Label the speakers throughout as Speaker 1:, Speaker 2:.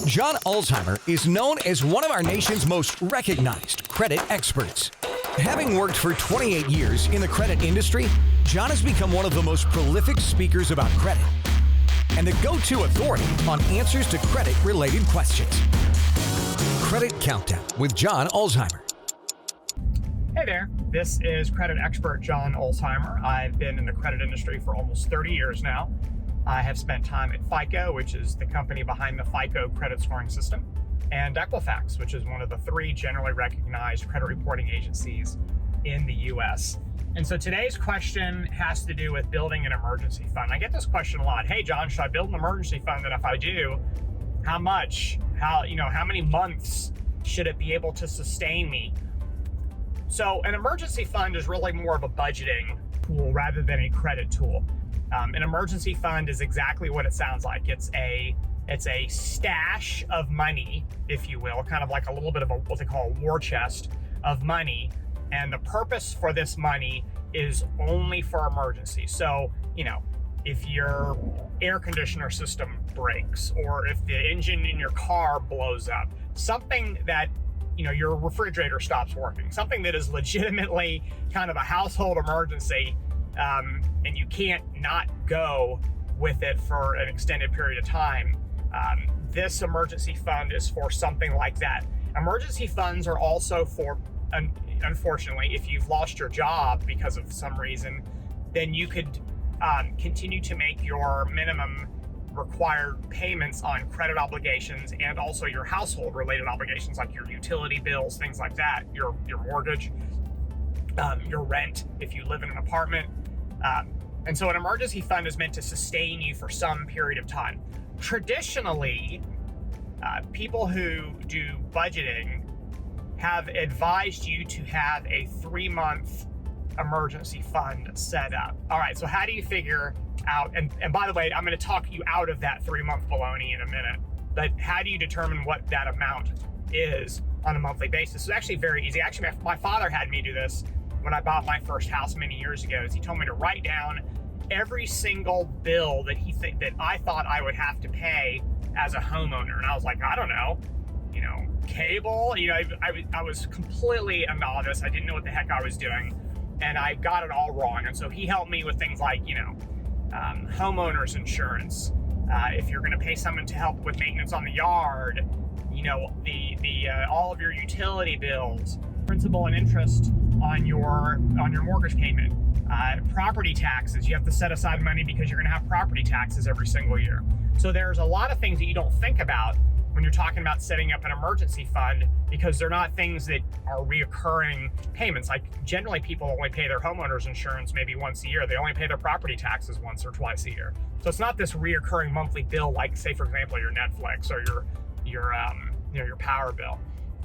Speaker 1: John Ulzheimer is known as one of our nation's most recognized credit experts. Having worked for 28 years in the credit industry, John has become one of the most prolific speakers about credit and the go-to authority on answers to credit-related questions. Credit Countdown with John Ulzheimer.
Speaker 2: Hey there, this is credit expert John Ulzheimer. I've been in the credit industry for almost 30 years now. I have spent time at FICO, which is the company behind the FICO credit scoring system, and Equifax, which is one of the three generally recognized credit reporting agencies in the US. And so today's question has to do with building an emergency fund. I get this question a lot. Hey John, should I build an emergency fund? And if I do, how much? How many months should it be able to sustain me? So an emergency fund is really more of a budgeting tool rather than a credit tool. An emergency fund is exactly what it sounds like. It's a stash of money, if you will, kind of like a little bit of what they call a war chest of money. And the purpose for this money is only for emergencies. So, if your air conditioner system breaks, or if the engine in your car blows up, something that your refrigerator stops working, something that is legitimately kind of a household emergency, and you can't not go with it for an extended period of time. This emergency fund is for something like that. Emergency funds are also for, unfortunately, if you've lost your job because of some reason, then you could continue to make your minimum required payments on credit obligations and also your household related obligations like your utility bills, things like that, your mortgage, your rent if you live in an apartment. And so an emergency fund is meant to sustain you for some period of time. Traditionally, people who do budgeting have advised you to have a 3-month emergency fund set up. All right, so how do you figure out, and by the way, I'm going to talk you out of that 3-month baloney in a minute, but how do you determine what that amount is on a monthly basis? It's actually very easy. Actually, my father had me do this when I bought my first house many years ago. He told me to write down every single bill that that I thought I would have to pay as a homeowner. And I was like, I don't know, cable, I was completely a novice. I didn't know what the heck I was doing, and I got it all wrong. And so he helped me with things like, homeowners insurance. If you're going to pay someone to help with maintenance on the yard, all of your utility bills, principal and interest on your mortgage payment, property taxes. You have to set aside money because you're going to have property taxes every single year. So there's a lot of things that you don't think about when you're talking about setting up an emergency fund, because they're not things that are reoccurring payments. Like generally people only pay their homeowners insurance maybe once a year. They only pay their property taxes once or twice a year. So it's not this reoccurring monthly bill like, say, for example, your Netflix or your power bill.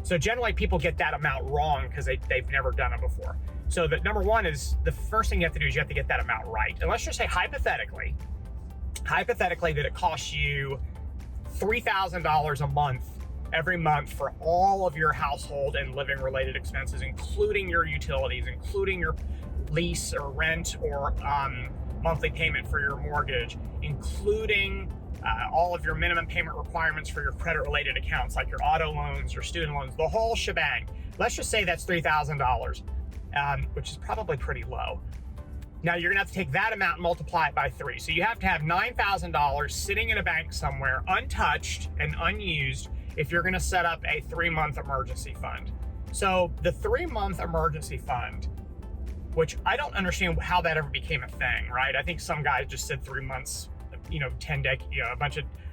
Speaker 2: So generally people get that amount wrong because they've never done it before. So the number one is, the first thing you have to do is you have to get that amount right. And let's just say hypothetically that it costs you $3,000 a month every month for all of your household and living related expenses, including your utilities, including your lease or rent or monthly payment for your mortgage, including all of your minimum payment requirements for your credit related accounts like your auto loans, your student loans, the whole shebang. Let's just say that's $3,000, which is probably pretty low. Now you're gonna have to take that amount and multiply it by 3. So you have to have $9,000 sitting in a bank somewhere, untouched and unused, if you're gonna set up a 3-month emergency fund. So the 3-month emergency fund, which I don't understand how that ever became a thing, right? I think some guy just said 3 months, a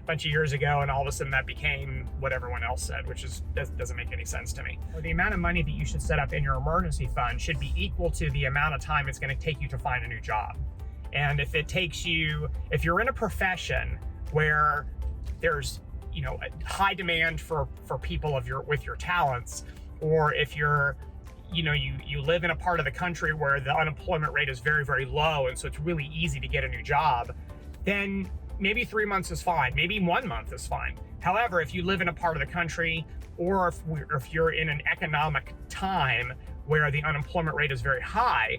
Speaker 2: bunch of years ago, and all of a sudden that became what everyone else said, which doesn't make any sense to me. The amount of money that you should set up in your emergency fund should be equal to the amount of time it's going to take you to find a new job. And if you're in a profession where there's a high demand for people with your talents, or if you live in a part of the country where the unemployment rate is very, very low, and so it's really easy to get a new job, then maybe 3 months is fine. Maybe 1 month is fine. However, if you live in a part of the country, or if you're in an economic time where the unemployment rate is very high,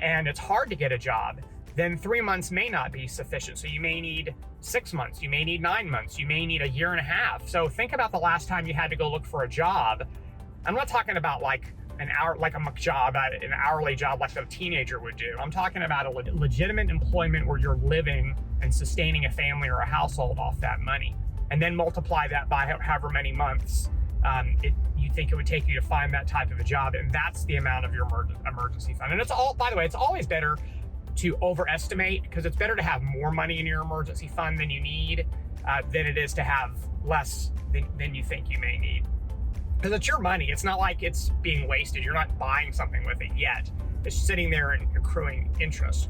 Speaker 2: and it's hard to get a job, then 3 months may not be sufficient. So you may need 6 months, you may need 9 months, you may need a year and a half. So think about the last time you had to go look for a job. I'm not talking about like an hour, like a job, an hourly job like a teenager would do. I'm talking about a legitimate employment where you're living and sustaining a family or a household off that money. And then multiply that by however many months you think it would take you to find that type of a job. And that's the amount of your emergency fund. And it's all, by the way, it's always better to overestimate, because it's better to have more money in your emergency fund than you need than it is to have less than you think you may need. Because it's your money. It's not like it's being wasted. You're not buying something with it yet. It's sitting there and accruing interest.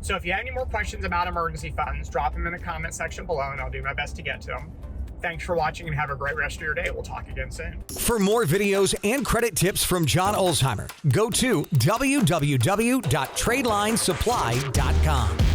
Speaker 2: So if you have any more questions about emergency funds, drop them in the comment section below and I'll do my best to get to them. Thanks for watching and have a great rest of your day. We'll talk again soon.
Speaker 1: For more videos and credit tips from John Ulzheimer, go to www.tradelinesupply.com.